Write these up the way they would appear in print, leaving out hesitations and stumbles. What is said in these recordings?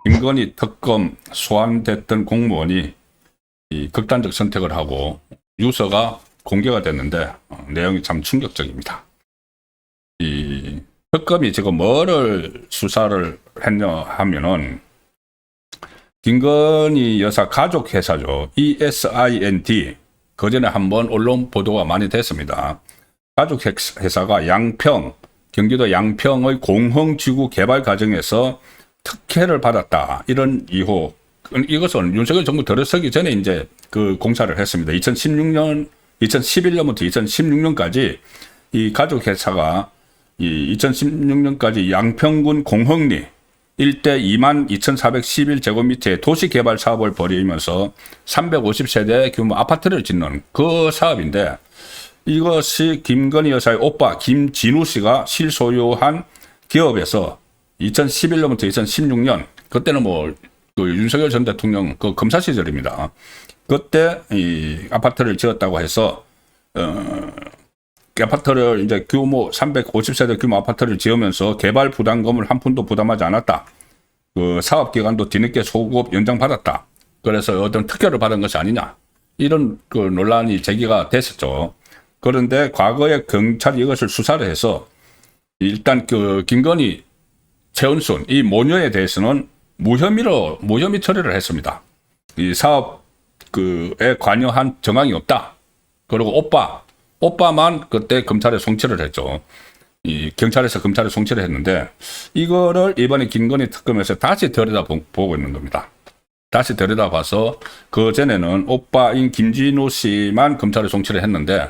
김건희 특검 소환됐던 공무원이 이 극단적 선택을 하고 유서가 공개가 됐는데 내용이 참 충격적입니다. 이 특검이 지금 뭐를 수사를 했냐 하면은 김건희 여사 가족 회사죠. ESIND. 그전에 한번 언론 보도가 많이 됐습니다. 가족 회사가 양평, 경기도 양평의 공흥지구 개발 과정에서 특혜를 받았다. 이런 의혹. 이것은 윤석열 정부 들어서기 전에 이제 그 공사를 했습니다. 2011년부터 2016년까지 이 가족 회사가 이 2016년까지 양평군 공흥리 일대 22,411제곱미터의 도시개발 사업을 벌이면서 350세대 규모 아파트를 짓는 그 사업인데, 이것이 김건희 여사의 오빠 김진우 씨가 실소유한 기업에서 2011년부터 2016년, 그때는 뭐 그 윤석열 전 대통령 그 검사 시절입니다. 그때 이 아파트를 지었다고 해서 아파트를 이제 규모 350세대 규모 아파트를 지으면서 개발 부담금을 한 푼도 부담하지 않았다. 그 사업 기간도 뒤늦게 소급 연장받았다. 그래서 어떤 특혜를 받은 것이 아니냐. 이런 그 논란이 제기가 됐었죠. 그런데 과거에 경찰이 이것을 수사를 해서 일단 그 김건희, 최은순 이 모녀에 대해서는 무혐의 처리를 했습니다. 이 사업 그에 관여한 정황이 없다. 그리고 오빠만 그때 검찰에 송치를 했죠. 이 경찰에서 검찰에 송치를 했는데, 이거를 이번에 김건희 특검에서 다시 들여다보고 있는 겁니다. 다시 들여다봐서 그 전에는 오빠인 김진우 씨만 검찰에 송치를 했는데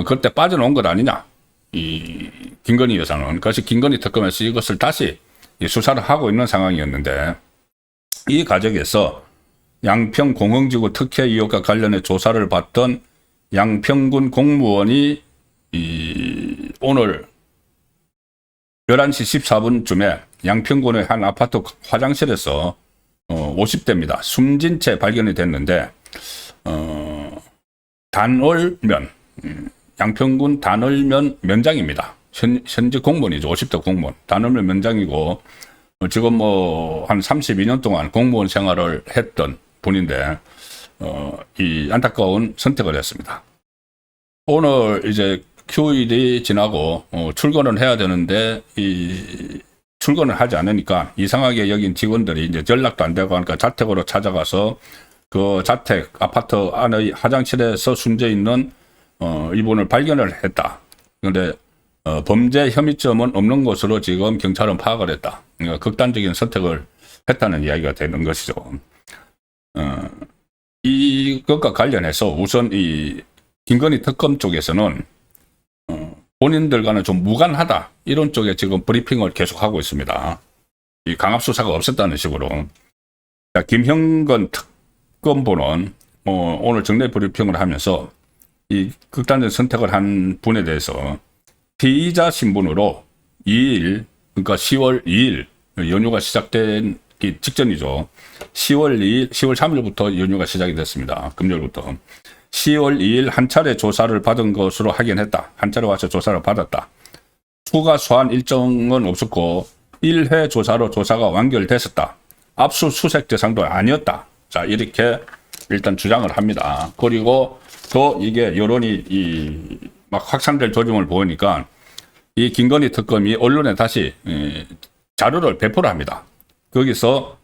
그때 빠져나온 것 아니냐, 이 김건희 여사는. 그래서 김건희 특검에서 이것을 다시 수사를 하고 있는 상황이었는데, 이 과정에서 양평 공흥지구 특혜 의혹과 관련해 조사를 받던 양평군 공무원이 오늘 11시 14분쯤에 양평군의 한 아파트 화장실에서 50대입니다. 숨진 채 발견이 됐는데, 단월면, 양평군 단월면 면장입니다. 현직 공무원이죠. 50대 공무원. 단월면 면장이고, 지금 뭐 한 32년 동안 공무원 생활을 했던 분인데, 이 안타까운 선택을 했습니다. 오늘 이제 휴일이 지나고 출근을 해야 되는데 이 출근을 하지 않으니까 이상하게 여긴 직원들이 이제 연락도 안 되고 하니까 자택으로 찾아가서 그 자택 아파트 안의 화장실에서 숨져 있는 이분을 발견을 했다. 그런데 범죄 혐의점은 없는 것으로 지금 경찰은 파악을 했다. 그러니까 극단적인 선택을 했다는 이야기가 되는 것이죠. 이것과 관련해서 우선 이 김건희 특검 쪽에서는 본인들과는 좀 무관하다, 이런 쪽에 지금 브리핑을 계속하고 있습니다. 이 강압 수사가 없었다는 식으로. 자, 김형건 특검보는 오늘 정례 브리핑을 하면서 이 극단적 선택을 한 분에 대해서 피의자 신분으로 2일, 그러니까 10월 2일 연휴가 시작된 직전이죠. 10월 3일부터 연휴가 시작이 됐습니다. 금요일부터. 10월 2일 한 차례 조사를 받은 것으로 확인했다. 한 차례 와서 조사를 받았다. 추가 소환 일정은 없었고 1회 조사로 조사가 완결됐었다. 압수수색 대상도 아니었다. 자, 이렇게 일단 주장을 합니다. 그리고 또 이게 여론이 막 확산될 조짐을 보니까 이 김건희 특검이 언론에 다시 자료를 배포를 합니다. 거기서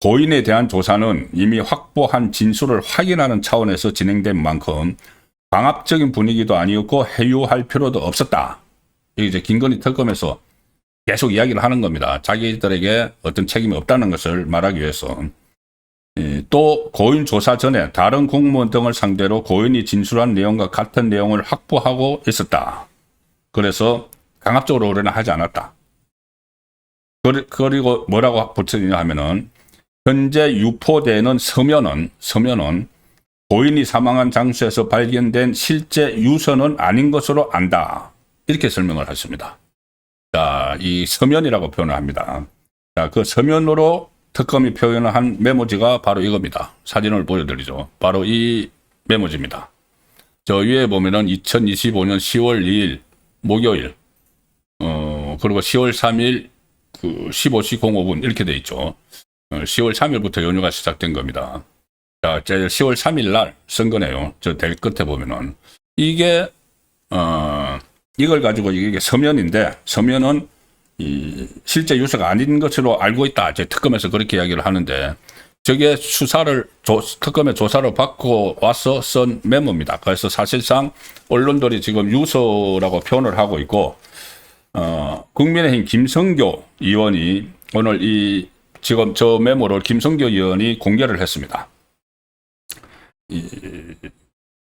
고인에 대한 조사는 이미 확보한 진술을 확인하는 차원에서 진행된 만큼 강압적인 분위기도 아니었고 회유할 필요도 없었다. 이게 이제 김건희 특검에서 계속 이야기를 하는 겁니다. 자기들에게 어떤 책임이 없다는 것을 말하기 위해서. 또 고인 조사 전에 다른 공무원 등을 상대로 고인이 진술한 내용과 같은 내용을 확보하고 있었다. 그래서 강압적으로 의뢰는 하지 않았다. 그리고 뭐라고 붙였냐 하면은, 현재 유포되는 서면은 고인이 사망한 장소에서 발견된 실제 유서는 아닌 것으로 안다. 이렇게 설명을 했습니다. 자, 이 서면이라고 표현을 합니다. 자, 그 서면으로 특검이 표현을 한 메모지가 바로 이겁니다. 사진을 보여드리죠. 바로 이 메모지입니다. 저 위에 보면은 2025년 10월 2일 목요일, 그리고 10월 3일 그 15시 05분 이렇게 돼 있죠. 10월 3일부터 연휴가 시작된 겁니다. 자, 10월 3일 날 선거네요. 저 될 끝에 보면은 이게 이걸 가지고 이게 서면인데, 서면은 실제 유서가 아닌 것으로 알고 있다. 제 특검에서 그렇게 이야기를 하는데, 저게 특검의 조사를 받고 와서 쓴 메모입니다. 그래서 사실상 언론들이 지금 유서라고 표현을 하고 있고, 국민의힘 김성교 의원이 오늘 지금 저 메모를 김성교 의원이 공개를 했습니다.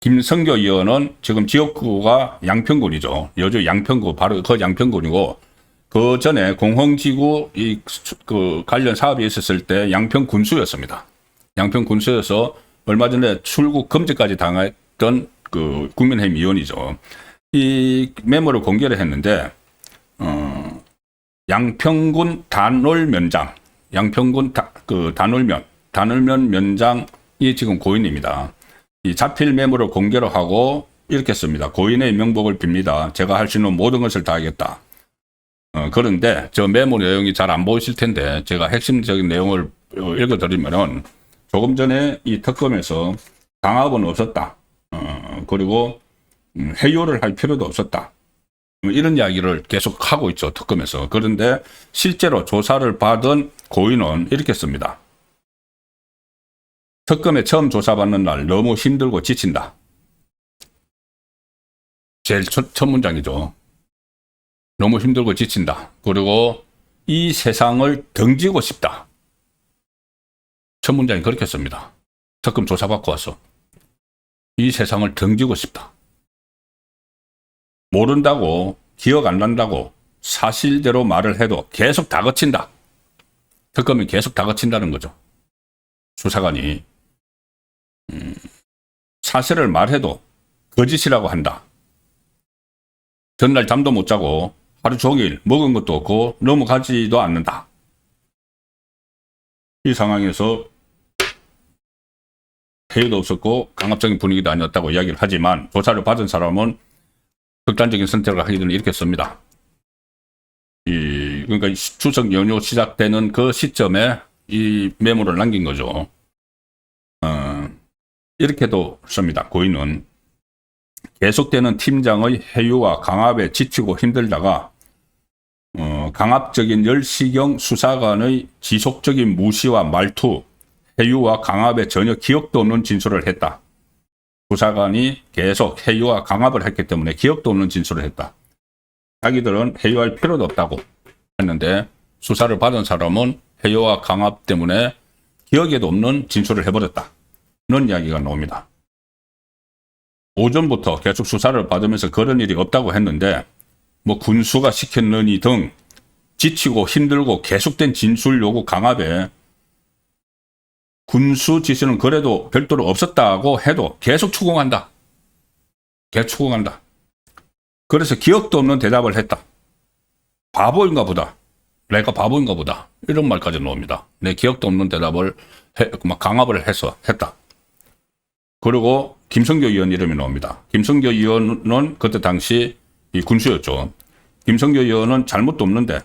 김성교 의원은 지금 지역구가 양평군이죠. 여주 양평구, 바로 그 양평군이고, 그 전에 공흥지구 그 관련 사업이 있었을 때 양평군수였습니다. 양평군수여서 얼마 전에 출국 금지까지 당했던 그 국민의힘 의원이죠. 이 메모를 공개를 했는데, 양평군 단월면장, 양평군 단월면 면장이 지금 고인입니다. 이 자필 메모를 공개로 하고 이렇게 씁니다. 고인의 명복을 빕니다. 제가 할 수 있는 모든 것을 다하겠다. 그런데 저 메모 내용이 잘 안 보이실 텐데 제가 핵심적인 내용을 읽어드리면은, 조금 전에 이 특검에서 강압은 없었다. 그리고 회유를 할 필요도 없었다. 이런 이야기를 계속 하고 있죠, 특검에서. 그런데 실제로 조사를 받은 고인은 이렇게 씁니다. 특검에 처음 조사받는 날 너무 힘들고 지친다. 제일 첫 문장이죠. 너무 힘들고 지친다. 그리고 이 세상을 등지고 싶다. 첫 문장이 그렇게 씁니다. 특검 조사받고 와서. 이 세상을 등지고 싶다. 모른다고, 기억 안 난다고 사실대로 말을 해도 계속 다그친다. 특검이 계속 다그친다는 거죠. 수사관이. 사실을 말해도 거짓이라고 한다. 전날 잠도 못 자고 하루 종일 먹은 것도 없고 넘어가지도 않는다. 이 상황에서 회의도 없었고 강압적인 분위기도 아니었다고 이야기를 하지만, 조사를 받은 사람은 극단적인 선택을 하기 전에 이렇게 씁니다. 그러니까 추석 연휴 시작되는 그 시점에 이 메모를 남긴 거죠. 이렇게도 씁니다. 고인은 계속되는 팀장의 회유와 강압에 지치고 힘들다가 강압적인 열시경 수사관의 지속적인 무시와 말투, 회유와 강압에 전혀 기억도 없는 진술을 했다. 수사관이 계속 회유와 강압을 했기 때문에 기억도 없는 진술을 했다. 자기들은 회유할 필요도 없다고 했는데, 수사를 받은 사람은 회유와 강압 때문에 기억에도 없는 진술을 해버렸다. 이런 이야기가 나옵니다. 오전부터 계속 수사를 받으면서 그런 일이 없다고 했는데, 뭐 군수가 시켰느니 등 지치고 힘들고 계속된 진술 요구 강압에 군수 지시는 그래도 별도로 없었다고 해도 계속 추궁한다. 계속 추궁한다. 그래서 기억도 없는 대답을 했다. 바보인가 보다. 내가 바보인가 보다. 이런 말까지 나옵니다. 내 기억도 없는 대답을 막 강압을 해서 했다. 그리고 김성교 의원 이름이 나옵니다. 김성교 의원은 그때 당시 이 군수였죠. 김성교 의원은 잘못도 없는데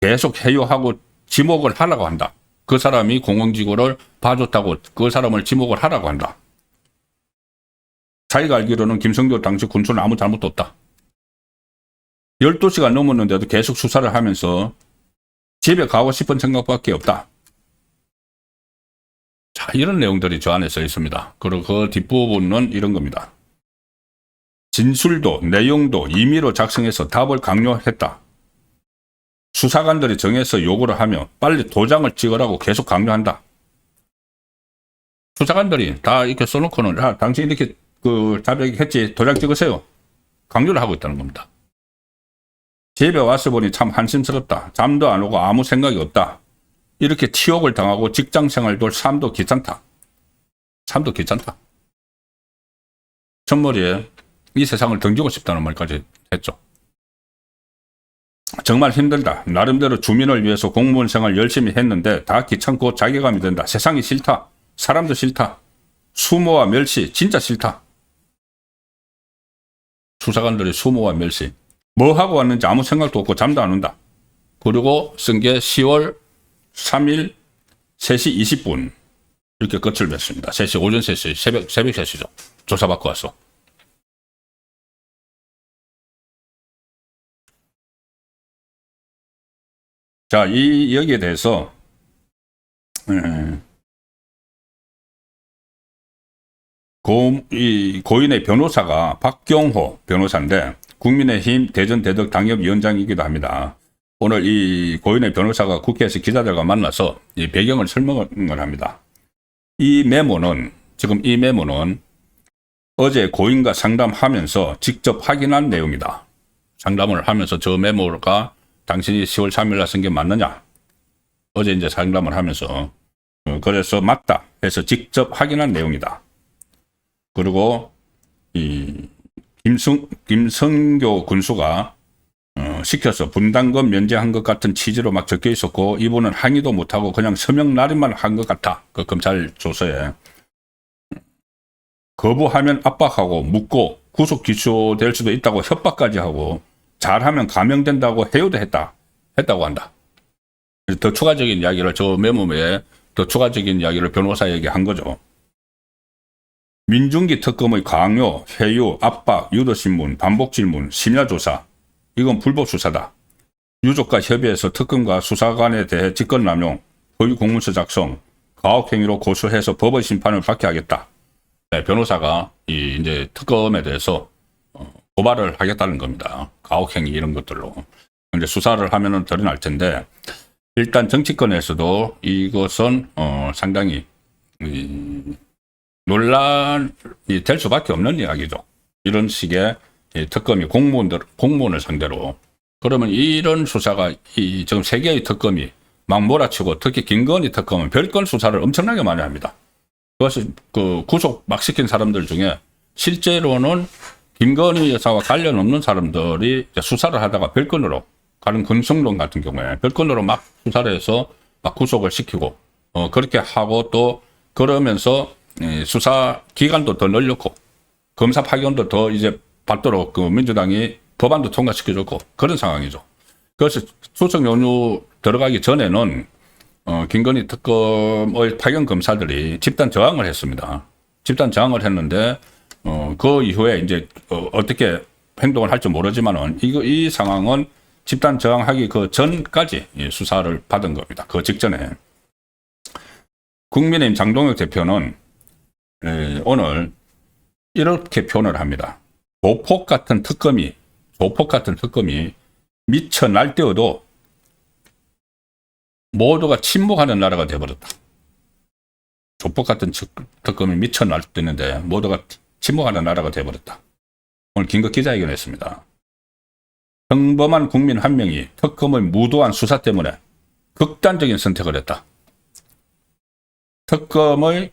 계속 회유하고 지목을 하라고 한다. 그 사람이 공공지구를 봐줬다고 그 사람을 지목을 하라고 한다. 자기가 알기로는 김성교 당시 군수는 아무 잘못도 없다. 12시가 넘었는데도 계속 수사를 하면서 집에 가고 싶은 생각밖에 없다. 자, 이런 내용들이 저 안에 써 있습니다. 그리고 그 뒷부분은 이런 겁니다. 진술도 내용도 임의로 작성해서 답을 강요했다. 수사관들이 정해서 요구를 하며 빨리 도장을 찍으라고 계속 강요한다. 수사관들이 다 이렇게 써놓고는, 당신 이렇게 자백했지, 도장 찍으세요. 강요를 하고 있다는 겁니다. 집에 와서 보니 참 한심스럽다. 잠도 안 오고 아무 생각이 없다. 이렇게 치욕을 당하고 직장생활도 삶도 귀찮다. 삶도 귀찮다. 첫머리에 이 세상을 등지고 싶다는 말까지 했죠. 정말 힘들다. 나름대로 주민을 위해서 공무원 생활 열심히 했는데 다 귀찮고 자괴감이 든다. 세상이 싫다. 사람도 싫다. 수모와 멸시 진짜 싫다. 수사관들의 수모와 멸시. 뭐 하고 왔는지 아무 생각도 없고 잠도 안 온다. 그리고 쓴 게 10월 3일 3시 20분. 이렇게 끝을 맺습니다. 3시, 오전 3시, 새벽 3시죠. 조사받고 왔어. 자, 여기에 대해서, 이 고인의 변호사가 박경호 변호사인데, 국민의힘 대전대덕당협위원장이기도 합니다. 오늘 이 고인의 변호사가 국회에서 기자들과 만나서 이 배경을 설명을 합니다. 이 메모는 어제 고인과 상담하면서 직접 확인한 내용이다. 상담을 하면서 저 메모가 당신이 10월 3일 날 쓴 게 맞느냐? 어제 이제 상담을 하면서 그래서 맞다 해서 직접 확인한 내용이다. 그리고 이 김성교 군수가 시켜서 분담금 면제한 것 같은 취지로 막 적혀 있었고 이분은 항의도 못하고 그냥 서명 날인만 한 것 같아. 그 검찰 조서에. 거부하면 압박하고 묻고 구속 기소될 수도 있다고 협박까지 하고 잘하면 감형된다고 해요도 했다고 한다. 더 추가적인 이야기를 저 메모에 더 추가적인 이야기를 변호사에게 한 거죠. 민중기 특검의 강요, 회유, 압박, 유도신문, 반복질문, 심야조사 이건 불법 수사다. 유족과 협의해서 특검과 수사관에 대해 직권남용, 허위 공문서 작성, 가혹행위로 고소해서 법의 심판을 받게 하겠다. 네, 변호사가 이제 특검에 대해서 고발을 하겠다는 겁니다. 가혹행위 이런 것들로. 이제 수사를 하면은 덜 날 텐데 일단 정치권에서도 이것은 상당히 논란이 될 수밖에 없는 이야기죠. 이런 식의 특검이 공무원을 상대로. 그러면 이런 수사가 지금 세 개의 특검이 막 몰아치고 특히 김건희 특검은 별건 수사를 엄청나게 많이 합니다. 그것을 그 구속 막 시킨 사람들 중에 실제로는 김건희 여사와 관련 없는 사람들이 수사를 하다가 별건으로 가는 권성동 같은 경우에 별건으로 막 수사를 해서 막 구속을 시키고 그렇게 하고 또 그러면서 수사 기간도 더 늘렸고 검사 파견도 더 이제 받도록 그 민주당이 법안도 통과시켜줬고 그런 상황이죠. 그래서 추석 연휴 들어가기 전에는 김건희 특검의 파견 검사들이 집단 저항을 했습니다. 집단 저항을 했는데 그 이후에 이제 어떻게 행동을 할지 모르지만은 이 상황은 집단 저항하기 그 전까지 수사를 받은 겁니다. 그 직전에. 국민의힘 장동혁 대표는 오늘 이렇게 표현을 합니다. 조폭 같은 특검이 미쳐 날뛰어도 모두가 침묵하는 나라가 되어버렸다. 조폭 같은 특검이 미쳐 날뛰는데 모두가 침묵하는 나라가 되어버렸다. 오늘 긴급 기자회견을 했습니다. 평범한 국민 한 명이 특검의 무도한 수사 때문에 극단적인 선택을 했다. 특검의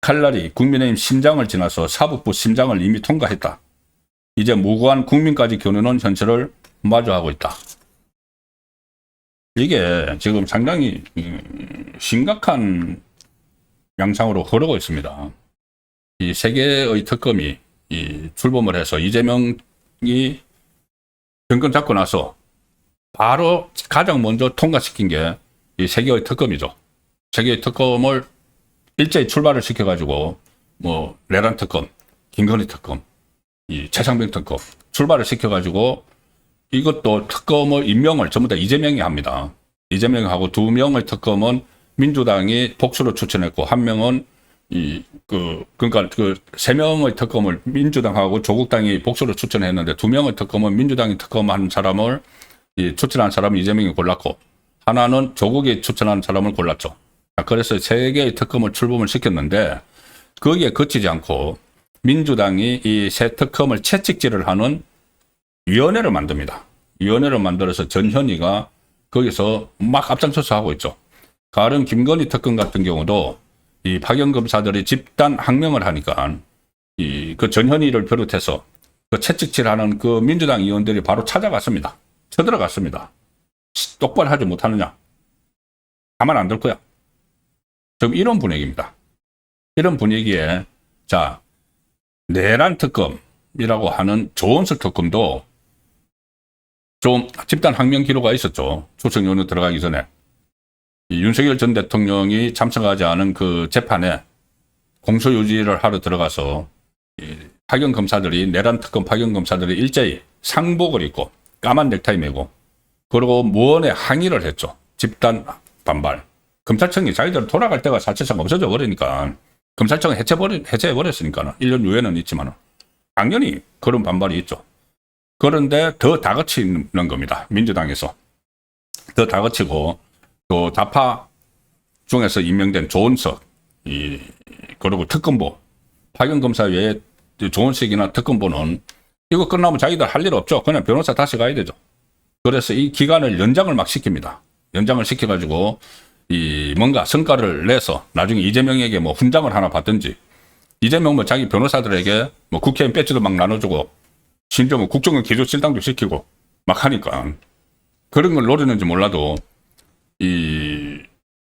칼날이 국민의힘 심장을 지나서 사법부 심장을 이미 통과했다. 이제 무고한 국민까지 겨누는 현실을 마주하고 있다. 이게 지금 상당히 심각한 양상으로 흐르고 있습니다. 이 세 개의 특검이 출범을 해서 이재명이 정권 잡고 나서 바로 가장 먼저 통과시킨 게 이 세 개의 특검이죠. 세 개의 특검을 일제히 출발을 시켜가지고 뭐 내란 특검, 김건희 특검, 이 최상병 특검 출발을 시켜가지고 이것도 특검의 임명을 전부 다 이재명이 합니다. 이재명이 하고 2명의 특검은 민주당이 복수로 추천했고 한 명은 그러니까 그 3명의 특검을 민주당하고 조국당이 복수로 추천했는데 2명의 특검은 민주당이 특검한 사람을 추천한 사람은 이재명이 골랐고 하나는 조국이 추천한 사람을 골랐죠. 그래서 3개의 특검을 출범을 시켰는데 거기에 그치지 않고 민주당이 이 새 특검을 채찍질을 하는 위원회를 만듭니다. 위원회를 만들어서 전현희가 거기서 막 앞장서서 하고 있죠. 가령 김건희 특검 같은 경우도 이 파견 검사들이 집단 항명을 하니까 그 전현희를 비롯해서 그 채찍질하는 그 민주당 의원들이 바로 찾아갔습니다. 쳐들어갔습니다. 똑바로 하지 못하느냐? 가만 안 둘 거야. 지금 이런 분위기입니다. 이런 분위기에 자 내란 특검, 특검이라고 하는 조원석 특검도 좀 집단 항명 기로가 있었죠. 초청 요원 들어가기 전에. 윤석열 전 대통령이 참석하지 않은 그 재판에 공소유지를 하러 들어가서 파견 검사들이, 내란 특검 파견 검사들이 일제히 상복을 입고 까만 넥타이 메고 그리고 무언에 항의를 했죠. 집단 반발. 검찰청이 자기들 돌아갈 때가 사실상 없어져 버리니까, 검찰청을 해체해버렸으니까 1년 후에는 있지만 당연히 그런 반발이 있죠. 그런데 더 다그치는 겁니다. 민주당에서. 더 다그치고 또 좌파 중에서 임명된 조은석, 그리고 특검보, 파견검사 외에 조은석이나 특검보는 이거 끝나면 자기들 할 일 없죠. 그냥 변호사 다시 가야 되죠. 그래서 이 기간을 연장을 막 시킵니다. 연장을 시켜가지고 뭔가 성과를 내서 나중에 이재명에게 뭐 훈장을 하나 받든지, 이재명 뭐 자기 변호사들에게 뭐 국회의원 배지도 막 나눠주고 심지어 뭐 국정원 기조실당도 시키고 막 하니까 그런 걸 노리는지 몰라도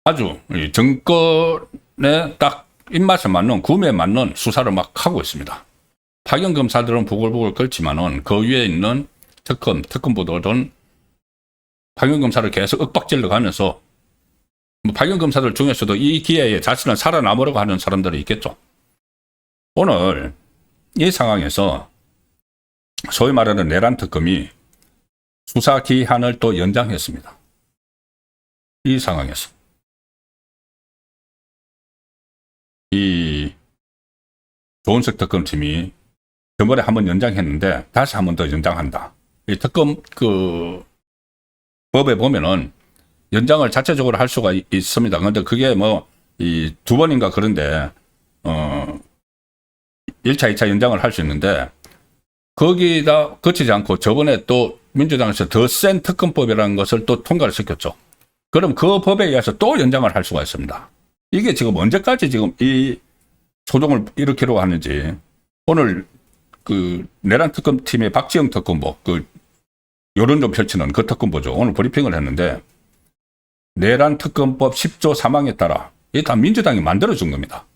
아주 정권에 딱 입맛에 맞는, 구매에 맞는 수사를 막 하고 있습니다. 파견 검사들은 부글부글 끓지만은 그 위에 있는 특검보들은 파견 검사를 계속 윽박질러 가면서, 뭐 파견 검사들 중에서도 이 기회에 자신을 살아남으려고 하는 사람들이 있겠죠. 오늘 이 상황에서 소위 말하는 내란 특검이 수사 기한을 또 연장했습니다. 이 상황에서 이 조은석 특검팀이 저번에 한번 연장했는데 다시 한번 더 연장한다. 이 특검 그 법에 보면은 연장을 자체적으로 할 수가 있습니다. 그런데 그게 뭐 두 번인가 그런데 1차, 2차 연장을 할 수 있는데 거기다 거치지 않고 저번에 또 민주당에서 더 센 특검법이라는 것을 또 통과를 시켰죠. 그럼 그 법에 의해서 또 연장을 할 수가 있습니다. 이게 지금 언제까지 지금 이 소동을 일으키려고 하는지. 오늘 그 내란 특검팀의 박지영 특검보, 그 여론 좀 펼치는 그 특검보죠. 오늘 브리핑을 했는데 내란 특검법 10조 3항에 따라 이게 다 민주당이 만들어준 겁니다.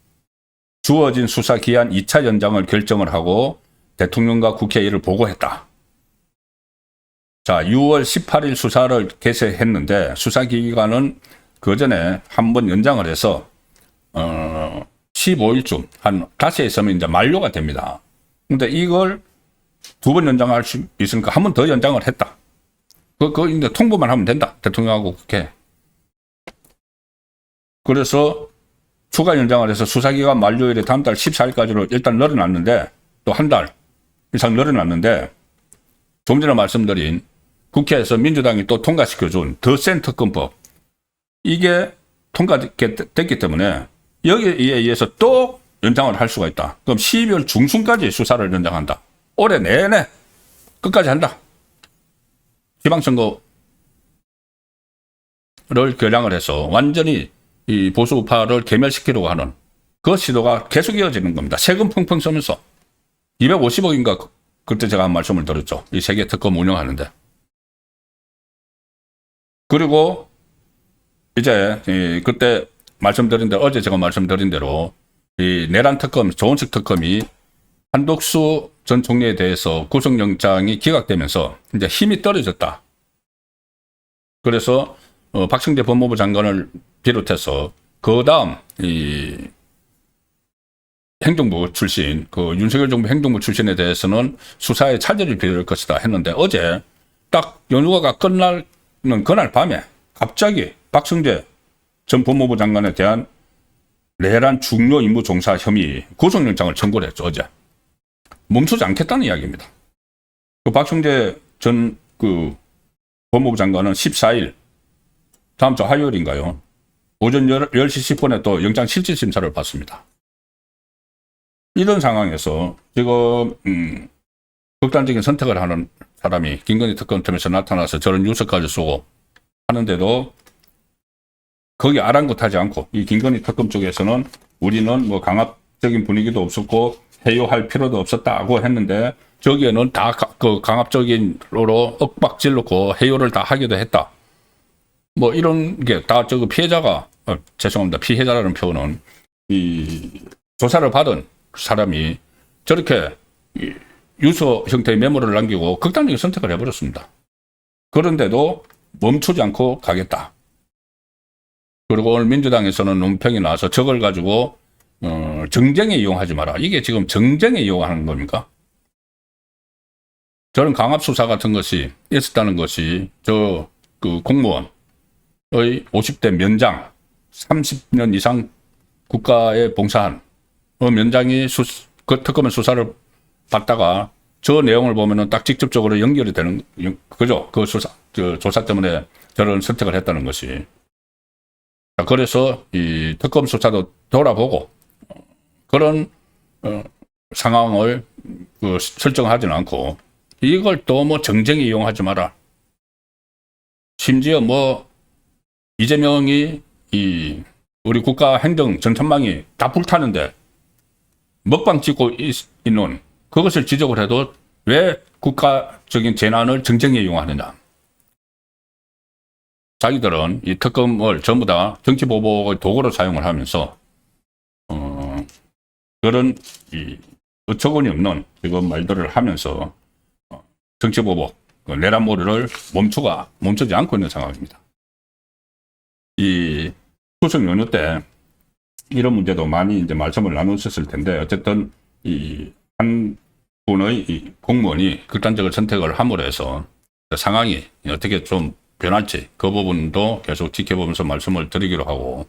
주어진 수사 기한 2차 연장을 결정을 하고 대통령과 국회에 이를 보고했다. 자, 6월 18일 수사를 개시했는데 수사 기간은 그 전에 한번 연장을 해서 15일쯤 한 다시 있으면 이제 만료가 됩니다. 근데 이걸 두 번 연장할 수 있으니까 한 번 더 연장을 했다. 그거 이제 통보만 하면 된다. 대통령하고 국회. 그래서 추가 연장을 해서 수사기간 만료일에 다음 달 14일까지로 일단 늘어났는데, 또 한 달 이상 늘어났는데, 좀 전에 말씀드린 국회에서 민주당이 또 통과시켜준 더 센 특검법, 이게 통과됐기 때문에 여기에 의해서 또 연장을 할 수가 있다. 그럼 12월 중순까지 수사를 연장한다. 올해 내내 끝까지 한다. 지방선거를 겨냥을 해서 완전히 이 보수 우파를 괴멸시키려고 하는 그 시도가 계속 이어지는 겁니다. 세금 펑펑 쓰면서 250억인가 그때 제가 한 말씀을 드렸죠. 이 세계 특검 운영하는데. 그리고 이제 그때 말씀드린 대로, 어제 제가 말씀드린 대로 이 내란 특검, 조은석 특검이 한덕수 전 총리에 대해서 구속영장이 기각되면서 이제 힘이 떨어졌다. 그래서 박성재 법무부 장관을 비롯해서 그 다음 이 행정부 출신, 그 윤석열 정부 행정부 출신에 대해서는 수사에 차질을 빚을 것이다 했는데, 어제 딱 연휴가 끝나는 그날 밤에 갑자기 박성재 전 법무부 장관에 대한 내란 중요 임무 종사 혐의 구속영장을 청구를 했죠. 어제. 멈추지 않겠다는 이야기입니다. 그 박성재 전 그 법무부 장관은 14일, 다음 주 화요일인가요? 오전 10시 10분에 또 영장 실질 심사를 받습니다. 이런 상황에서 지금 극단적인 선택을 하는 사람이 김건희 특검팀에서 나타나서 저런 뉴스까지 쓰고 하는데도 거기 아랑곳하지 않고, 이 김건희 특검 쪽에서는 우리는 뭐 강압적인 분위기도 없었고 해요할 필요도 없었다고 했는데, 저기에는 다 그 강압적인으로 윽박질 놓고 해요를 다 하기도 했다. 뭐 이런 게 다 저거 피해자가, 죄송합니다, 피해자라는 표현은 이 조사를 받은 사람이 저렇게 유서 형태의 메모를 남기고 극단적인 선택을 해버렸습니다. 그런데도 멈추지 않고 가겠다. 그리고 오늘 민주당에서는 논평이 나와서 저걸 가지고 정쟁에 이용하지 마라. 이게 지금 정쟁에 이용하는 겁니까? 저는 강압수사 같은 것이 있었다는 것이 그 공무원의 50대 면장, 30년 이상 국가에 봉사한 면장이 그 특검의 수사를 받다가 저 내용을 보면은 딱 직접적으로 연결이 되는 그죠? 그 조사 때문에 저런 선택을 했다는 것이. 그래서 이 특검 수사도 돌아보고 그런 상황을 설정하지는 않고 이걸 또 뭐 정쟁에 이용하지 마라. 심지어 뭐 이재명이 우리 국가 행정 전천망이 다 불타는데 먹방 찍고 있는 그것을 지적을 해도 왜 국가적인 재난을 정쟁에 이용하느냐. 자기들은 이 특검을 전부 다 정치보복의 도구로 사용을 하면서 그런 어처구니 없는 이런 말들을 하면서 정치보복, 내란몰이를 멈추지 않고 있는 상황입니다. 이 추석 연휴 때 이런 문제도 많이 이제 말씀을 나누셨을 텐데 어쨌든 한 분의 공무원이 극단적인 선택을 함으로 해서 상황이 어떻게 좀 변할지 그 부분도 계속 지켜보면서 말씀을 드리기로 하고